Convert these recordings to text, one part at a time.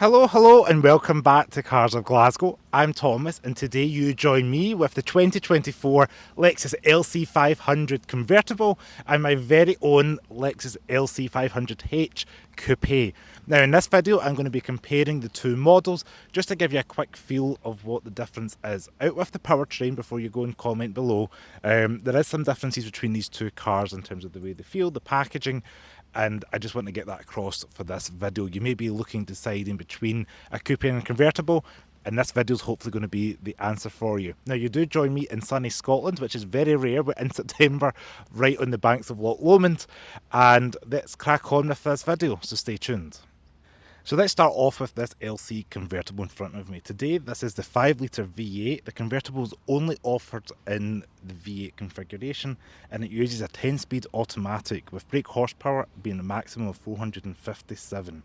Hello, and welcome back to Cars of Glasgow. I'm Thomas, and today you join me with the 2024 Lexus LC 500 Convertible and my very own Lexus LC 500H Coupe. Now, in this video, I'm going to be comparing the two models just to give you a quick feel of what the difference is. Out with the powertrain before you go and comment below. There is some differences between these two cars in terms of the way they feel, the packaging, and I just want to get that across for this video. You may be looking deciding between a coupe and a convertible, and this video is hopefully going to be the answer for you. Now, you do join me in sunny Scotland, which is very rare. We're in September, right on the banks of Loch Lomond, and let's crack on with this video, so stay tuned. So let's start off with this LC convertible in front of me. Today, this is the 5-litre V8. The convertible is only offered in the V8 configuration, and it uses a 10-speed automatic with brake horsepower being a maximum of 457.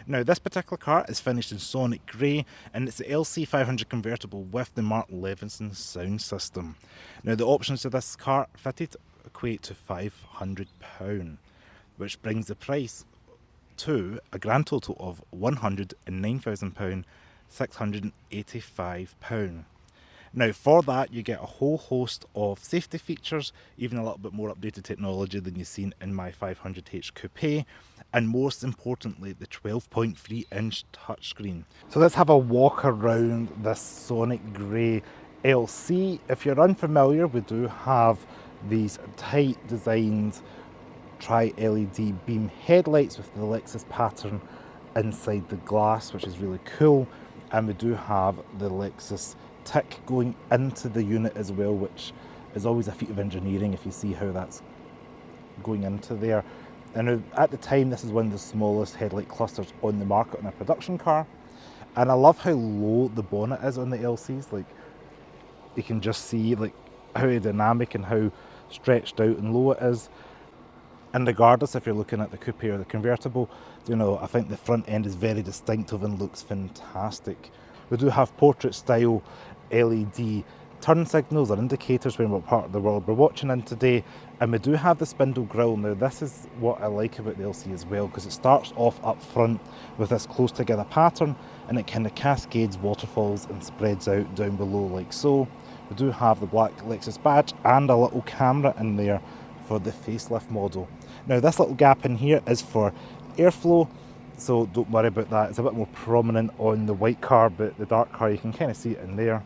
Now, this particular car is finished in Sonic Grey, and it's the LC 500 convertible with the Mark Levinson sound system. Now, the options of this car fitted equate to £500, which brings the price to a grand total of £109,685. Now, for that, you get a whole host of safety features, even a little bit more updated technology than you've seen in my 500H Coupe, and most importantly, the 12.3-inch touchscreen. So let's have a walk around this Sonic Grey LC. If you're unfamiliar, we do have these tight designed tri-LED beam headlights with the Lexus pattern inside the glass, which is really cool, and we do have the Lexus tick going into the unit as well, which is always a feat of engineering if you see how that's going into there. And at the time, this is one of the smallest headlight clusters on the market on a production car, and I love how low the bonnet is on the LCs. Like, you can just see like how dynamic and how stretched out and low it is. And regardless if you're looking at the coupe or the convertible, I think the front end is very distinctive and looks fantastic. We do have portrait style LED turn signals or indicators when what part of the world we're watching in today, and we do have the spindle grille. Now, this is what I like about the LC as well, because it starts off up front with this close together pattern, and it kind of cascades, waterfalls and spreads out down below like so. We do have the black Lexus badge and a little camera in there for the facelift model. Now, this little gap in here is for airflow, so don't worry about that. It's a bit more prominent on the white car, but the dark car, you can kind of see it in there.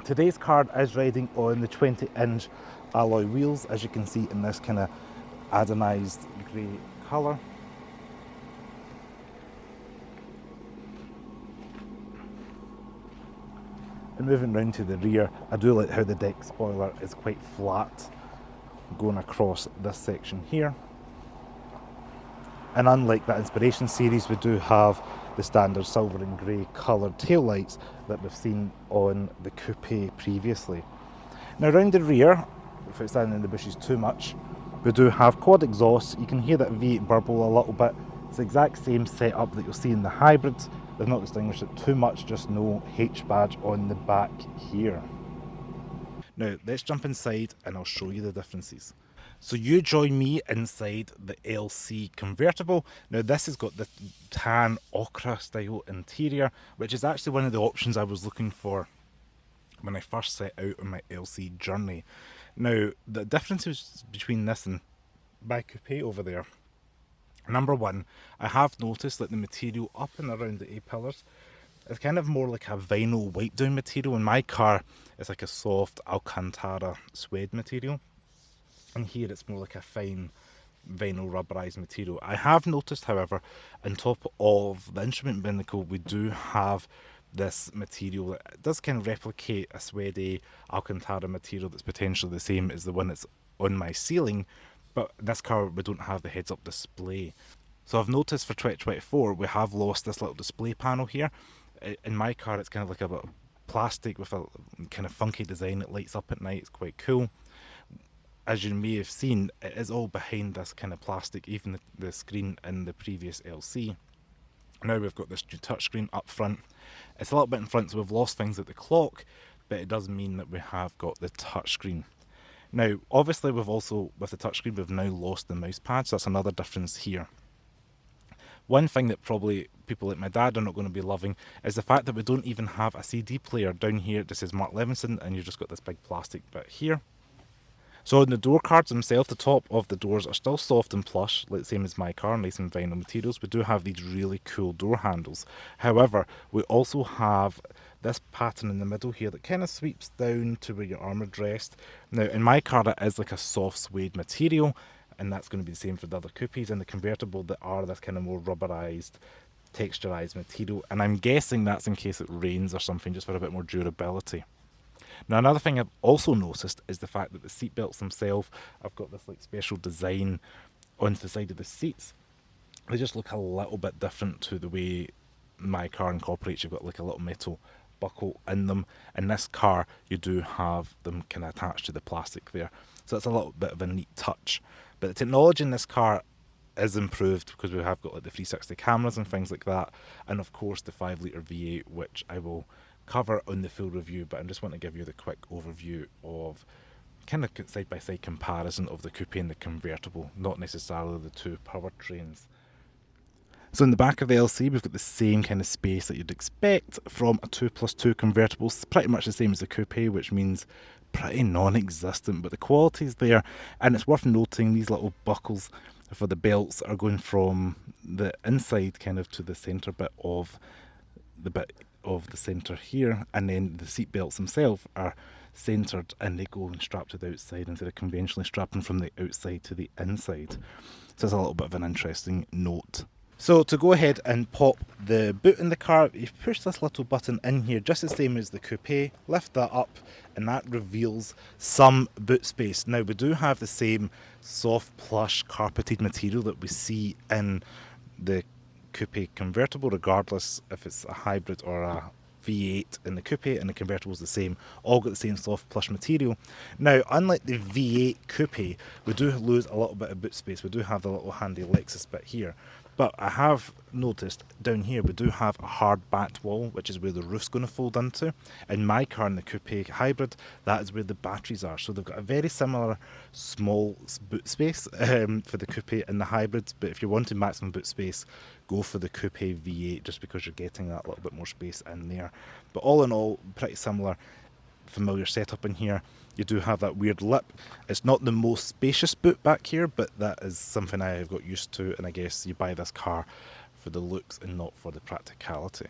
Today's car is riding on the 20-inch alloy wheels, as you can see in this kind of anodized grey colour. And moving round to the rear, I do like how the deck spoiler is quite flat going across this section here. And unlike that Inspiration series, we do have the standard silver and grey coloured taillights that we've seen on the coupe previously. Now, around the rear, without standing in the bushes too much, we do have quad exhausts. You can hear that V8 burble a little bit. It's the exact same setup that you'll see in the hybrids. They've not distinguished it too much, just no H badge on the back here. Now, let's jump inside and I'll show you the differences. So you join me inside the LC convertible. Now, this has got the tan ochre style interior, which is actually one of the options I was looking for when I first set out on my LC journey. Now, the differences between this and my coupe over there. Number one, I have noticed that the material up and around the A-pillars is kind of more like a vinyl wipe down material. In my car, it's like a soft Alcantara suede material. And here it's more like a fine vinyl rubberized material. I have noticed, however, on top of the instrument binnacle, we do have this material that does kind of replicate a suede Alcantara material that's potentially the same as the one that's on my ceiling. But in this car, we don't have the heads-up display. So I've noticed for 2024, we have lost this little display panel here. In my car, it's kind of like a bit of plastic with a kind of funky design. It lights up at night. It's quite cool. As you may have seen, it is all behind this kind of plastic, even the screen in the previous LC. Now we've got this new touchscreen up front. It's a little bit in front, so we've lost things at the clock, but it does mean that we have got the touchscreen. Now, obviously, we've also, with the touchscreen, we've now lost the mouse pad, so that's another difference here. One thing that probably people like my dad are not going to be loving is the fact that we don't even have a CD player. Down here this is Mark Levinson, and you've just got this big plastic bit here. So on the door cards themselves, the top of the doors are still soft and plush, like the same as my car, nice and vinyl materials. We do have these really cool door handles. However, we also have this pattern in the middle here that kind of sweeps down to where your armor rest. Now, in my car, that is like a soft suede material, and that's going to be the same for the other coupes. And the convertible, that are this kind of more rubberized, texturized material. And I'm guessing that's in case it rains or something, just for a bit more durability. Now, another thing I've also noticed is the fact that the seat belts themselves, I've got this like special design on the side of the seats. They just look a little bit different to the way my car incorporates. You've got like a little metal buckle in them. In this car, you do have them kind of attached to the plastic there. So that's a little bit of a neat touch. But the technology in this car is improved because we have got like the 360 cameras and things like that, and of course the 5-litre V8, which I will cover on the full review, but I just want to give you the quick overview of kind of side by side comparison of the coupe and the convertible, not necessarily the two powertrains. So in the back of the LC, we've got the same kind of space that you'd expect from a 2+2 convertible. It's pretty much the same as the coupe, which means pretty non-existent, but the quality's there. And it's worth noting these little buckles for the belts are going from the inside kind of to the centre bit of the centre here, and then the seat belts themselves are centred and they go and strap to the outside instead of conventionally strapping from the outside to the inside. So it's a little bit of an interesting note. So to go ahead and pop the boot in the car, you push this little button in here, just the same as the coupe, lift that up, and that reveals some boot space. Now we do have the same soft plush carpeted material that we see in the coupe convertible, regardless if it's a hybrid or a V8 in the coupe, and the convertible is the same, all got the same soft plush material. Now, unlike the V8 coupe, we do lose a little bit of boot space. We do have the little handy Lexus bit here. But I have noticed down here we do have a hard back wall, which is where the roof's going to fold into. In my car, in the coupe hybrid, that is where the batteries are. So they've got a very similar small boot space for the coupe and the hybrid. But if you're wanting maximum boot space, go for the coupe V8, just because you're getting that little bit more space in there. But all in all, pretty similar, familiar setup in here. You do have that weird lip. It's not the most spacious boot back here, but that is something I have got used to, and I guess you buy this car for the looks and not for the practicality.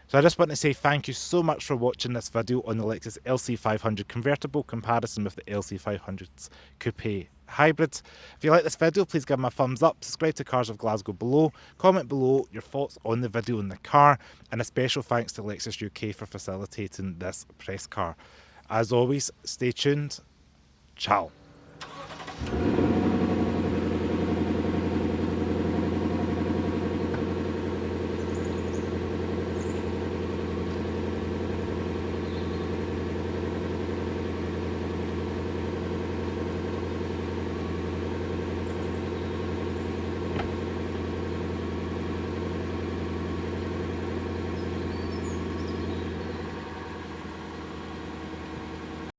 So I just want to say thank you so much for watching this video on the Lexus LC500 convertible comparison with the LC500's coupe hybrid. If you like this video, please give me a thumbs up, subscribe to Cars of Glasgow below, comment below your thoughts on the video and the car, and a special thanks to Lexus UK for facilitating this press car. As always, stay tuned. Ciao.